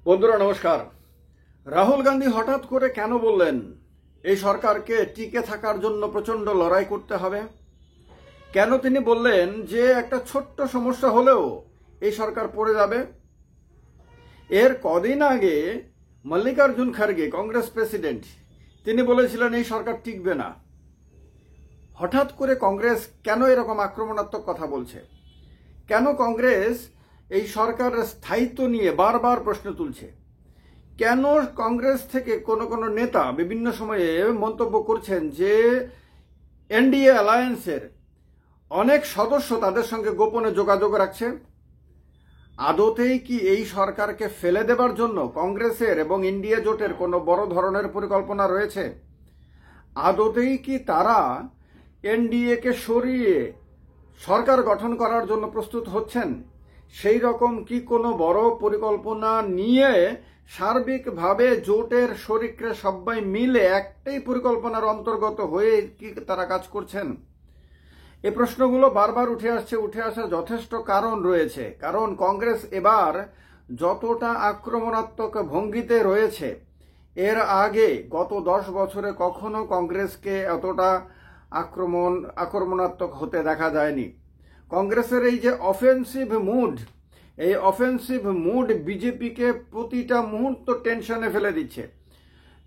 বন্ধুরা নমস্কার। রাহুল গান্ধী হঠাৎ করে কেন বললেন এই সরকারকে টিকে থাকার জন্য প্রচন্ড লড়াই করতে হবে? কেন তিনি বললেন যে একটা ছোট্ট সমস্যা হলেও এই সরকার পড়ে যাবে? এর কদিন আগে মল্লিকার্জুন খার্গে, কংগ্রেস প্রেসিডেন্ট, তিনি বলেছিলেন এই সরকার টিকবে না। হঠাৎ করে কংগ্রেস কেন এরকম আক্রমণাত্মক কথা বলছে? কেন কংগ্রেস এই সরকারের স্থায়িত্ব নিয়ে বারবার প্রশ্ন তুলছে? কেন কংগ্রেস থেকে কোনো নেতা বিভিন্ন সময়ে মন্তব্য করছেন যে এনডিএ অ্যালায়েন্সের অনেক সদস্য তাদের সঙ্গে গোপনে যোগাযোগ রাখছে? আদতেই কি এই সরকারকে ফেলে দেবার জন্য কংগ্রেসের এবং ইন্ডিয়া জোটের কোনো বড় ধরনের পরিকল্পনা রয়েছে? আদতেই কি তারা এনডিএকে সরিয়ে সরকার গঠন করার জন্য প্রস্তুত হচ্ছেন? সেই রকম কি কোনো বড় পরিকল্পনা নিয়ে সার্বিকভাবে জোটের শরিকরা সবাই মিলে একটাই পরিকল্পনার অন্তর্গত হয়ে কি তারা কাজ করছেন? এই প্রশ্নগুলো বারবার উঠে আসার যথেষ্ট কারণ রয়েছে। কারণ কংগ্রেস এবার যতটা আক্রমণাত্মক ভঙ্গিতে রয়েছে, এর আগে গত 10 বছরে কখনো কংগ্রেসকে এতটা আক্রমণাত্মক হতে দেখা যায়নি। কংগ্রেসের এই যে অফেন্সিভ মুড বিজেপিকে প্রতিটা মুহূর্ত টেনশনে ফেলে দিচ্ছে।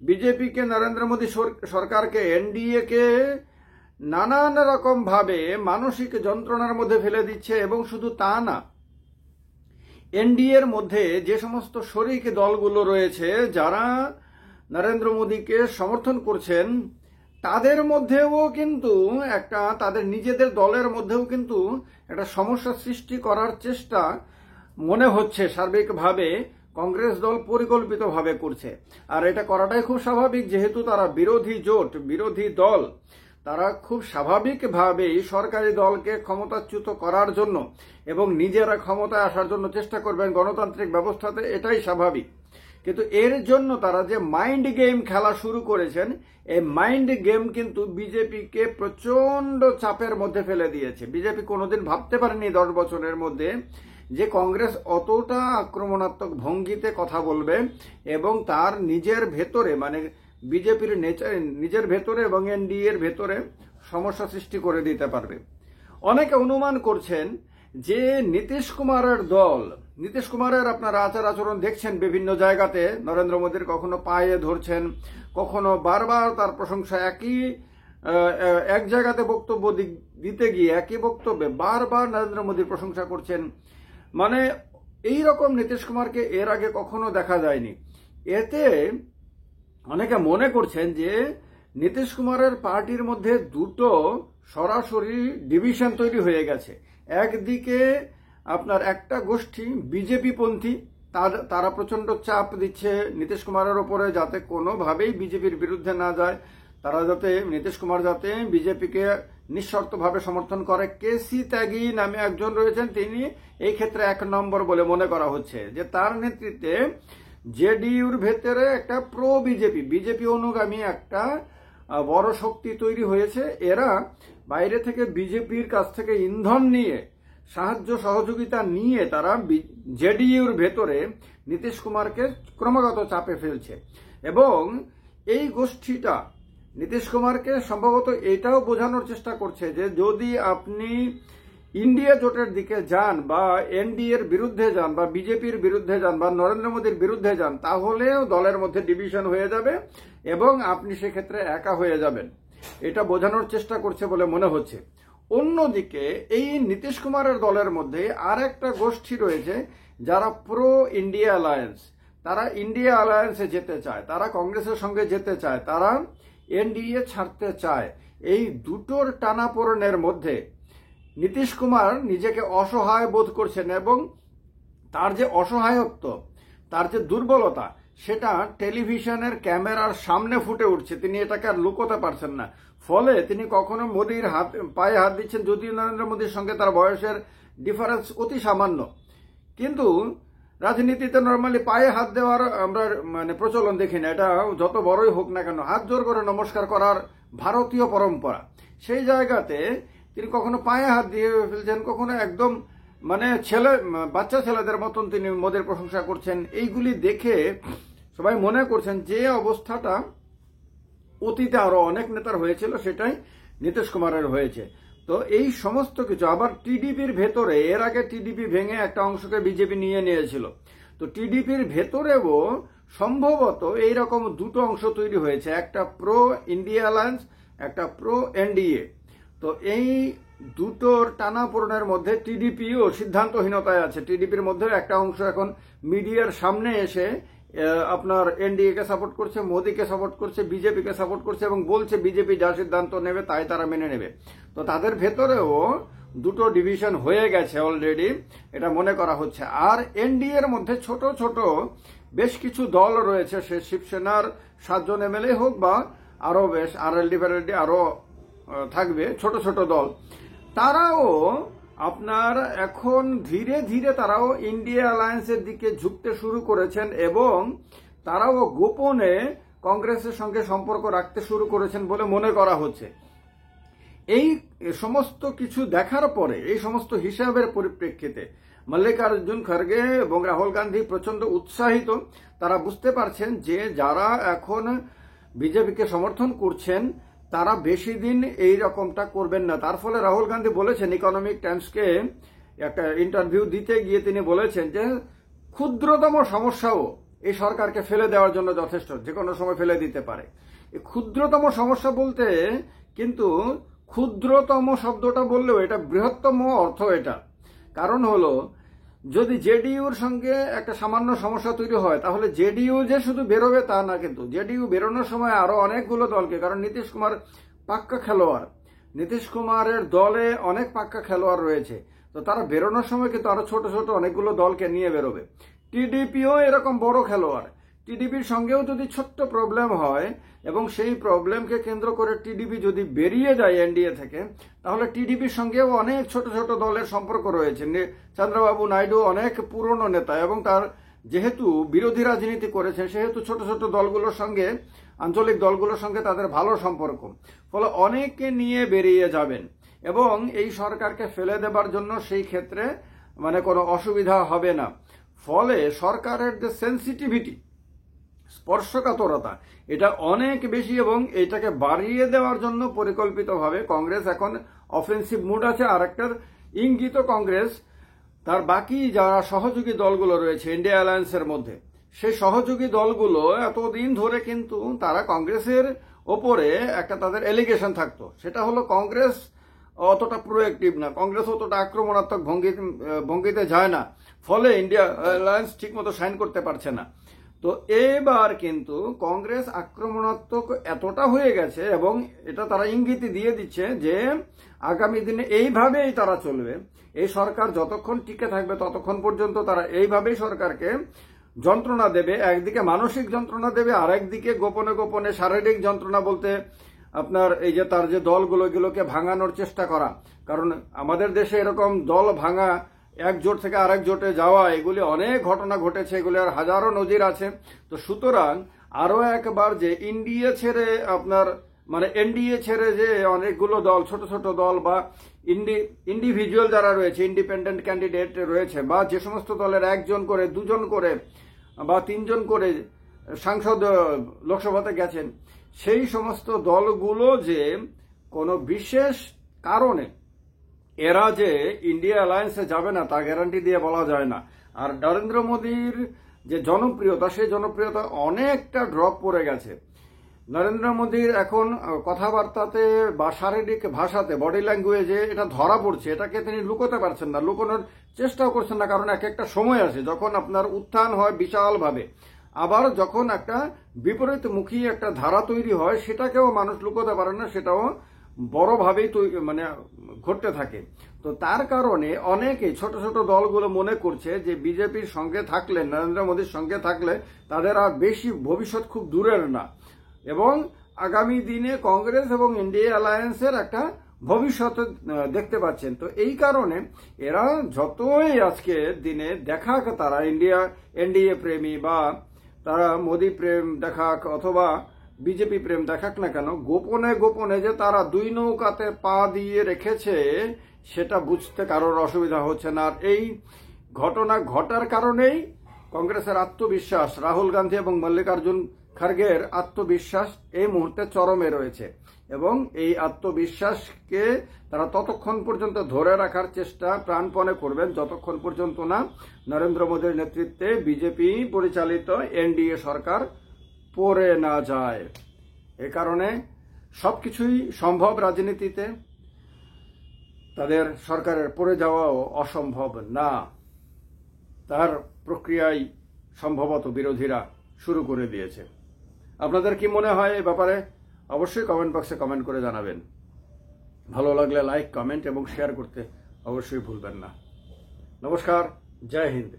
বিজেপিকে, নরেন্দ্র মোদী সরকারকে, এনডিএকে নানান রকম ভাবে মানসিক যন্ত্রণার মধ্যে ফেলে দিচ্ছে। এবং শুধু তা না, এনডিএর মধ্যে যে সমস্ত শরিক দলগুলো রয়েছে যারা নরেন্দ্র মোদীকে সমর্থন করছেন, তাদের মধ্যেও কিন্তু তাদের নিজেদের দলের মধ্যেও কিন্তু একটা সমস্যা সৃষ্টি করার চেষ্টা মনে হচ্ছে সার্বিকভাবে কংগ্রেস দল পরিকল্পিতভাবে করছে। আর এটা করাটাই খুব স্বাভাবিক, যেহেতু তারা বিরোধী দল, তারা খুব স্বাভাবিকভাবেই সরকারি দলকে ক্ষমতাচ্যুত করার জন্য এবং নিজেরা ক্ষমতায় আসার জন্য চেষ্টা করবেন গণতান্ত্রিক ব্যবস্থাতে, এটাই স্বাভাবিক। কিন্তু এর জন্য তারা যে মাইন্ড গেম খেলা শুরু করেছেন, এই মাইন্ড গেম কিন্তু বিজেপিকে প্রচন্ড চাপের মধ্যে ফেলে দিয়েছে। বিজেপি কোনোদিন ভাবতে পারেনি 10 বছরের মধ্যে যে কংগ্রেস অতটা আক্রমণাত্মক ভঙ্গিতে কথা বলবে এবং তার নিজের ভেতরে, মানে বিজেপির নিজের ভেতরে এবং এনডিএর ভেতরে সমস্যা সৃষ্টি করে দিতে পারবে। অনেকে অনুমান করছেন যে নীতিশ কুমারের আপনারা আচার আচরণ দেখছেন বিভিন্ন জায়গাতে। নরেন্দ্র মোদীর কখনো পায়ে ধরছেন, কখনো বারবার তার প্রশংসা, এক জায়গাতে বক্তব্য দিতে গিয়ে একই বক্তব্যে বারবার নরেন্দ্র মোদীর প্রশংসা করছেন। মানে এই রকম নীতিশ কুমারকে এর আগে কখনো দেখা যায়নি। এতে অনেকে মনে করছেন যে নীতিশ কুমারের পার্টির মধ্যে দুটো সরাসরি ডিভিশন তৈরি হয়ে গেছে। একদিকে আপনার একটা গোষ্ঠী বিজেপি পন্থী, তারা প্রচন্ড চাপ দিচ্ছে নীতিশ কুমারের ওপরে যাতে কোনোভাবেই বিজেপির বিরুদ্ধে না যায়, নীতিশ কুমার যাতে বিজেপিকে নিঃশর্তভাবে সমর্থন করে। কেসি ত্যাগী নামে একজন রয়েছেন, তিনি এই ক্ষেত্রে 1 নম্বর বলে মনে করা হচ্ছে, যে তার নেতৃত্বে জেডিইউর ভেতরে একটা বিজেপি অনুগামী একটা বড় শক্তি তৈরি হয়েছে। এরা বাইরে থেকে বিজেপির কাছ থেকে ইন্ধন নিয়ে, সাহায্য সহযোগিতা নিয়ে তারা জেডিইউর ভেতরে নীতিশ কুমারকে ক্রমাগত চাপে ফেলছে। এবং এই গোষ্ঠীটা নীতিশ কুমারকে সম্ভবত এটাও বোঝানোর চেষ্টা করছে যে যদি আপনি ইন্ডিয়া জোটের দিকে যান বা এনডিএর বিরুদ্ধে যান বা বিজেপির বিরুদ্ধে যান বা নরেন্দ্র মোদীর বিরুদ্ধে যান, তাহলেও দলের মধ্যে ডিভিশন হয়ে যাবে এবং আপনি সেক্ষেত্রে একা হয়ে যাবেন। এটা বোঝানোর চেষ্টা করছে বলে মনে হচ্ছে। অন্যদিকে এই নীতিশ কুমারের দলের মধ্যে আর একটা গোষ্ঠী রয়েছে যারা প্রো ইন্ডিয়া অ্যালায়েন্স। তারা ইন্ডিয়া অ্যালায়েন্সে যেতে চায়, তারা কংগ্রেসের সঙ্গে যেতে চায়, তারা এনডিএ ছাড়তে চায়। এই দুটোর টানাপোড়েনের মধ্যে নীতিশ কুমার নিজেকে অসহায় বোধ করছেন এবং তার যে অসহায়ত্ব, তার যে দুর্বলতা, সেটা টেলিভিশনের ক্যামেরার সামনে ফুটে উঠছে। তিনি এটাকে আর লুকোতে পারছেন না। ফলে তিনি কখনো মোদীর পায়ে হাত দিচ্ছেন, যদিও নরেন্দ্র মোদীর সঙ্গে তার বয়সের ডিফারেন্স অতি সামান্য, কিন্তু রাজনীতিতে নর্মালি পায়ে হাত দেওয়ার আমরা প্রচলন দেখি না। এটা যত বড়ই হোক না কেন, হাত জোর করে নমস্কার করার ভারতীয় পরম্পরা। সেই জায়গাতে তিনি কখনো পায়ে হাত দিয়ে ফেলছেন, কখনো একদম মানে বাচ্চা ছেলেদের মতন তিনি মোদির প্রশংসা করছেন। এইগুলি দেখে সবাই মনে করছেন যে অবস্থাটা অতীতে আরো অনেক নেতার হয়েছিল সেটাই নীতিশ কুমারের হয়েছে। তো এই সমস্ত কিছু আবার টিডিপির ভেতরে, এর আগে টিডিপি ভেঙে একটা অংশকে বিজেপি নিয়ে নিয়েছিল, তো টিডিপির ভেতরেও সম্ভবত এইরকম দুটো অংশ তৈরি হয়েছে, একটা প্রো ইন্ডিয়া অ্যালায়েন্স, একটা প্রো এনডিএ। তো এই দুটোর টানাপোড়েনের মধ্যে টিডিপিও সিদ্ধান্তহীনতায় আছে। টিডিপির মধ্যে একটা অংশ এখন মিডিয়ার সামনে এসে আপনার এনডিএ কে সাপোর্ট করছে, মোদীকে সাপোর্ট করছে, বিজেপিকে সাপোর্ট করছে এবং বলছে বিজেপি যা সিদ্ধান্ত নেবে তাই তারা মেনে নেবে। তো তাদের ভেতরেও দুটো ডিভিশন হয়ে গেছে অলরেডি, এটা মনে করা হচ্ছে। আর এনডিএ এর মধ্যে ছোট ছোট বেশ কিছু দল রয়েছে, সে শিবসেনার 7 জন এমএলএ হোক বা আরো বেশ আরএলডি ফেরএলডি আরো থাকবে ছোট ছোট দল, তারাও আপনার এখন ধীরে ধীরে তারাও ইন্ডিয়া অ্যালায়েন্সের দিকে ঝুঁকতে শুরু করেছেন এবং তারাও গোপনে কংগ্রেসের সঙ্গে সম্পর্ক রাখতে শুরু করেছেন বলে মনে করা হচ্ছে। এই সমস্ত কিছু দেখার পরে, এই সমস্ত হিসাবের পরিপ্রেক্ষিতে মল্লিকার্জুন খড়গে এবং রাহুল গান্ধী প্রচন্ড উৎসাহিত। তারা বুঝতে পারছেন যে যারা এখন বিজেপিকে সমর্থন করছেন তারা বেশি দিন এই রকমটা করবেন না। তার ফলে রাহুল গান্ধী বলেছেন, ইকোনমিক টাইমসকে একটা ইন্টারভিউ দিতে গিয়ে তিনি বলেছেন যে ক্ষুদ্রতম সমস্যাও এই সরকারকে ফেলে দেওয়ার জন্য যথেষ্ট, যে কোনো সময় ফেলে দিতে পারে। এই ক্ষুদ্রতম সমস্যা বলতে কিন্তু ক্ষুদ্রতম শব্দটা বললেও এটা বৃহত্তম অর্থ এটা। কারণ হলো যদি জেডিইউর সঙ্গে একটা সামান্য সমস্যা তৈরি হয় তাহলে জেডিইউ যে শুধু বেরোবে তা না, কিন্তু জেডিইউ বেরোনোর সময় আরো অনেকগুলো দলকে, কারণ নীতিশ কুমার পাক্কা খেলোয়াড়, নীতিশ কুমারের দলে অনেক পাক্কা খেলোয়াড় রয়েছে, তো তারা বেরোনোর সময় কিন্তু আরো ছোট ছোট অনেকগুলো দলকে নিয়ে বেরোবে। টিডিপিও এরকম বড় খেলোয়াড়, টিডিপির সঙ্গেও যদি ছোট্ট প্রবলেম হয় এবং সেই প্রবলেমকে কেন্দ্র করে টিডিপি যদি বেরিয়ে যায় এনডিএ থেকে, তাহলে টিডিপির সঙ্গেও অনেক ছোট ছোট দলের সম্পর্ক রয়েছে। চন্দ্রবাবু নাইডু অনেক পুরনো নেতা এবং তার যেহেতু বিরোধী রাজনীতি করেছেন সেহেতু ছোট ছোট দলগুলোর সঙ্গে, আঞ্চলিক দলগুলোর সঙ্গে তাদের ভালো সম্পর্ক, ফলে অনেককে নিয়ে বেরিয়ে যাবেন এবং এই সরকারকে ফেলে দেবার জন্য সেই ক্ষেত্রে মানে কোনো অসুবিধা হবে না। ফলে সরকারের যে সেন্সিটিভিটি, স্পর্শকাতরতা, এটা অনেক বেশি এবং এটাকে বাড়িয়ে দেওয়ার জন্য পরিকল্পিতভাবে কংগ্রেস এখন অফেন্সিভ মুড আছে। আর একটার ইঙ্গিত কংগ্রেস তার বাকি যারা সহযোগী দলগুলো রয়েছে ইন্ডিয়া অ্যালায়েন্সের মধ্যে, সেই সহযোগী দলগুলো এতদিন ধরে কিন্তু তারা কংগ্রেসের ওপরে একটা তাদের এলিগেশন থাকতো, সেটা হলো কংগ্রেস অতটা প্রোঅ্যাক্টিভ না, কংগ্রেস অতটা আক্রমণাত্মক ভঙ্গিতে যায় না, ফলে ইন্ডিয়া অ্যালায়েন্স ঠিক মতো সাইন করতে পারছে না। তো এবার কিন্তু কংগ্রেস আক্রমণাত্মক এতটা হয়ে গেছে এবং এটা তারা ইঙ্গিত দিয়ে দিচ্ছে যে আগামী দিনে এইভাবেই তারা চলবে। এই সরকার যতক্ষণ টিকে থাকবে ততক্ষণ পর্যন্ত তারা এইভাবেই সরকারকে যন্ত্রণা দেবে, একদিকে মানসিক যন্ত্রণা দেবে আর একদিকে গোপনে গোপনে শারীরিক যন্ত্রণা বলতে আপনার এই যে তার যে দলগুলো এগুলোকে ভাঙানোর চেষ্টা করা। কারণ আমাদের দেশে এরকম দল ভাঙা, এক জোট থেকে আরেক জোটে যাওয়া, এগুলি অনেক ঘটনা ঘটেছে, এগুলি আর হাজারো নজির আছে। তো সুতরাং আরো একবার যে ইন্ডিয়া ছেড়ে আপনার মানে এনডিএ ছেড়ে যে অনেকগুলো দল, ছোট ছোট দল বা ইন্ডিভিজুয়াল যারা রয়েছে, ইন্ডিপেন্ডেন্ট ক্যান্ডিডেট রয়েছে, বা যে সমস্ত দলের 1 জন করে 2 জন করে বা 3 জন করে সাংসদ লোকসভাতে গেছেন, সেই সমস্ত দলগুলো যে কোনো বিশেষ কারণে এরা যে ইন্ডিয়া অ্যালায়েন্সে যাবে না তা গ্যারান্টি দিয়ে বলা যায় না। আর নরেন্দ্র মোদীর যে জনপ্রিয়তা, সেই জনপ্রিয়তা অনেকটা ড্রপ পড়ে গেছে। নরেন্দ্র মোদীর এখন কথাবার্তাতে বা শারীরিক ভাষাতে, বডি ল্যাঙ্গুয়েজে এটা ধরা পড়ছে, এটাকে তিনি লুকোতে পারছেন না, লুকোনোর চেষ্টাও করছেন না। কারণ একটা সময় আসে যখন আপনার উত্থান হয় বিশালভাবে, আবার যখন একটা বিপরীতমুখী একটা ধারা তৈরি হয় সেটাকেও মানুষ লুকোতে পারে না, সেটাও বড়ভাবেই মানে ঘটতে থাকে। তো তার কারণে অনেকে ছোট ছোট দলগুলো মনে করছে যে বিজেপির সঙ্গে থাকলে, নরেন্দ্র মোদীর সঙ্গে থাকলে তাদের আর বেশি ভবিষ্যৎ খুব দূরের না এবং আগামী দিনে কংগ্রেস এবং ইন্ডিয়া অ্যালায়েন্সের একটা ভবিষ্যৎ দেখতে পাচ্ছেন। তো এই কারণে এরা যতই আজকে দিনে দেখাক তারা এনডিএ প্রেমী বা তারা মোদী প্রেম দেখাক অথবা বিজেপি প্রেম দেখাক না কেন, গোপনে গোপনে যে তারা দুই নৌকাতে পা দিয়ে রেখেছে সেটা বুঝতে কারোর অসুবিধা হচ্ছে না। আর এই ঘটনা ঘটার কারণেই কংগ্রেসের আত্মবিশ্বাস, রাহুল গান্ধী এবং মল্লিকার্জুন খার্গের আত্মবিশ্বাস এই মুহূর্তে চরমে রয়েছে এবং এই আত্মবিশ্বাসকে তারা ততক্ষণ পর্যন্ত ধরে রাখার চেষ্টা প্রাণপণে করবেন যতক্ষণ পর্যন্ত না নরেন্দ্র মোদীর নেতৃত্বে বিজেপি পরিচালিত এনডিএ সরকার পড়ে না যায়। এ কারণে সবকিছুই সম্ভব রাজনীতিতে, তাদের সরকারের পড়ে যাওয়াও অসম্ভব না। তার প্রক্রিয়ায় সম্ভবত বিরোধীরা শুরু করে দিয়েছে। আপনাদের কি মনে হয় এ ব্যাপারে? অবশ্যই কমেন্ট বক্সে কমেন্ট করে জানাবেন। ভালো লাগলে লাইক, কমেন্ট এবং শেয়ার করতে অবশ্যই ভুলবেন না। নমস্কার, জয় হিন্দ।